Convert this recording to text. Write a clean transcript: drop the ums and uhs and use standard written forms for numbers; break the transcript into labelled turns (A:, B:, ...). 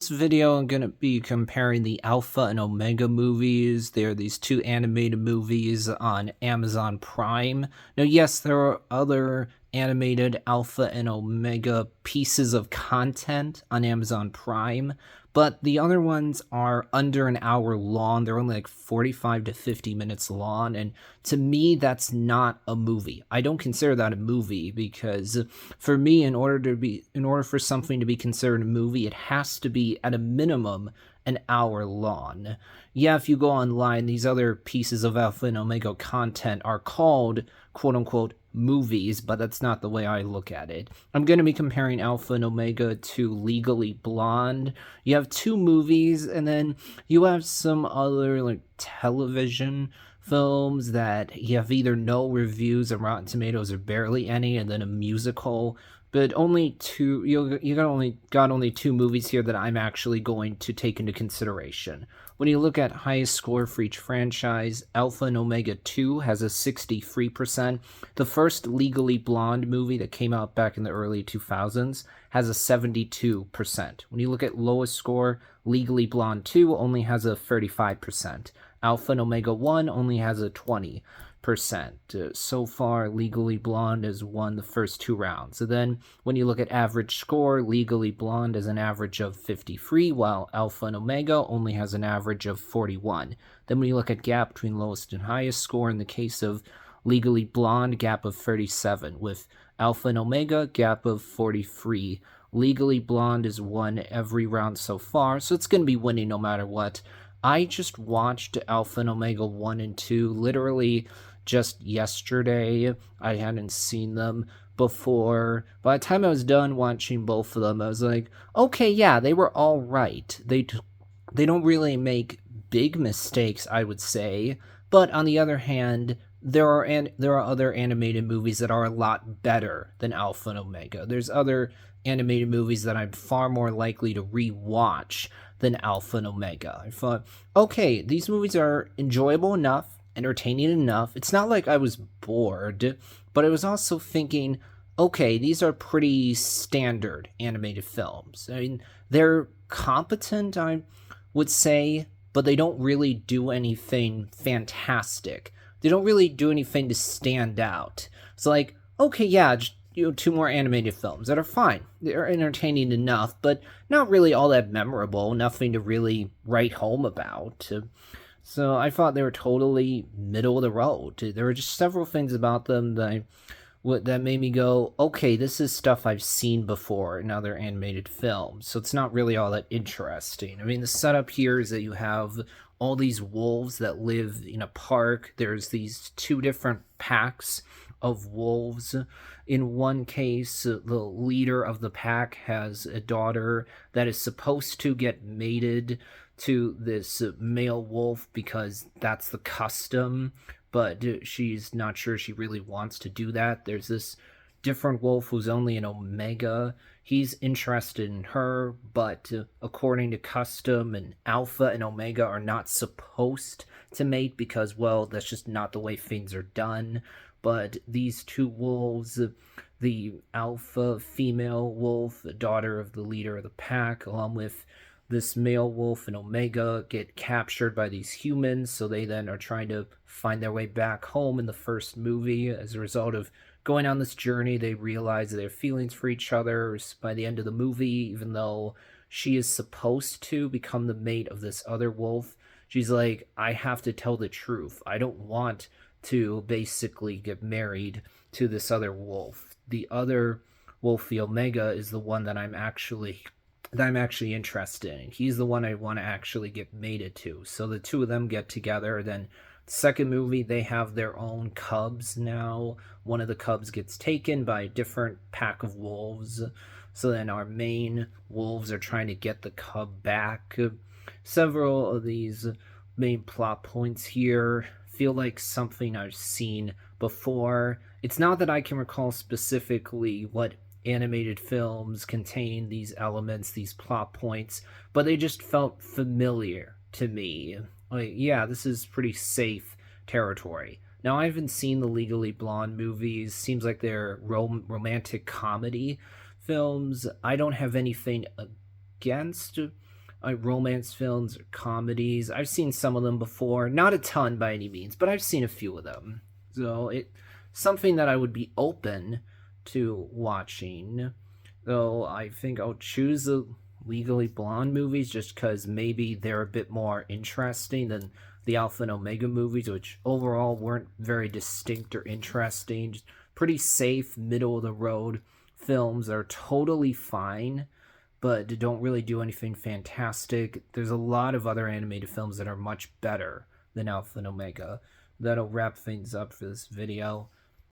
A: This video, I'm going to be comparing the Alpha and Omega movies. They're these two animated movies on Amazon Prime. Now, yes, there are other animated Alpha and Omega pieces of content on Amazon Prime, but the other ones are under an hour long. They're only like 45 to 50 minutes long, and to me, that's not a movie. I don't consider that a movie because for me, in order for something to be considered a movie, it has to be at a minimum an hour long. Yeah, if you go online, these other pieces of Alpha and Omega content are called quote unquote movies, but that's not the way I look at it. I'm going to be comparing Alpha and Omega to Legally Blonde. You have two movies, and then you have some other like television films that you have either no reviews on Rotten Tomatoes or barely any, and then a musical. But only two. You got only two movies here that I'm actually going to take into consideration. When you look at highest score for each franchise, Alpha and Omega 2 has a 63%. The first Legally Blonde movie that came out back in the early 2000s has a 72%. When you look at lowest score, Legally Blonde 2 only has a 35%. Alpha and Omega 1 only has a 20%. So far, Legally Blonde has won the first two rounds. So then, when you look at average score, Legally Blonde has an average of 53, while Alpha and Omega only has an average of 41. Then, when you look at gap between lowest and highest score, in the case of Legally Blonde, gap of 37, with Alpha and Omega, gap of 43. Legally Blonde has won every round so far, so it's going to be winning no matter what. I just watched Alpha and Omega 1 and 2 literally just yesterday. I hadn't seen them before. By the time I was done watching both of them, I was like, okay, yeah, they were all right. They don't really make big mistakes, I would say. But on the other hand, there are other animated movies that are a lot better than Alpha and Omega. There's other animated movies that I'm far more likely to rewatch than Alpha and Omega. I thought, okay, these movies are enjoyable enough, entertaining enough. It's not like I was bored, but I was also thinking, okay, these are pretty standard animated films. I mean, they're competent, I would say, but they don't really do anything fantastic. They don't really do anything to stand out. It's like, okay, yeah, just, two more animated films that are fine. They're entertaining enough, but not really all that memorable. Nothing to really write home about. So I thought they were totally middle of the road. There were just several things about them that made me go, okay, this is stuff I've seen before in other animated films. So it's not really all that interesting. I mean, the setup here is that you have all these wolves that live in a park. There's these two different packs of wolves. In one case, the leader of the pack has a daughter that is supposed to get mated to this male wolf because that's the custom, but she's not sure she really wants to do that. There's this different wolf who's only an Omega. He's interested in her, but according to custom, and Alpha and Omega are not supposed to mate because, well, that's just not the way things are done. But these two wolves, the alpha female wolf, the daughter of the leader of the pack, along with this male wolf and Omega, get captured by these humans, so they then are trying to find their way back home in the first movie. As a result of going on this journey, they realize their feelings for each other by the end of the movie, even though she is supposed to become the mate of this other wolf. She's like, I have to tell the truth. I don't want to basically get married to this other wolf. The other wolf, the Omega, is the one that I'm actually interested in. He's the one I want to actually get mated to. So the two of them get together. Then second movie, they have their own cubs now. One of the cubs gets taken by a different pack of wolves. So then our main wolves are trying to get the cub back. Several of these main plot points here feel like something I've seen before. It's not that I can recall specifically what animated films contain these elements, these plot points, but they just felt familiar to me. Like, yeah, this is pretty safe territory. Now, I haven't seen the Legally Blonde movies. Seems like they're romantic comedy films. I don't have anything against romance films or comedies. I've seen some of them before, not a ton by any means, but I've seen a few of them. So it something that I would be open to watching. Though I think I'll choose the Legally Blonde movies just because maybe they're a bit more interesting than the Alpha and Omega movies, which overall weren't very distinct or interesting. Just pretty safe, middle of the road films that are totally fine, but don't really do anything fantastic. There's a lot of other animated films that are much better than Alpha and Omega. That'll wrap things up for this video.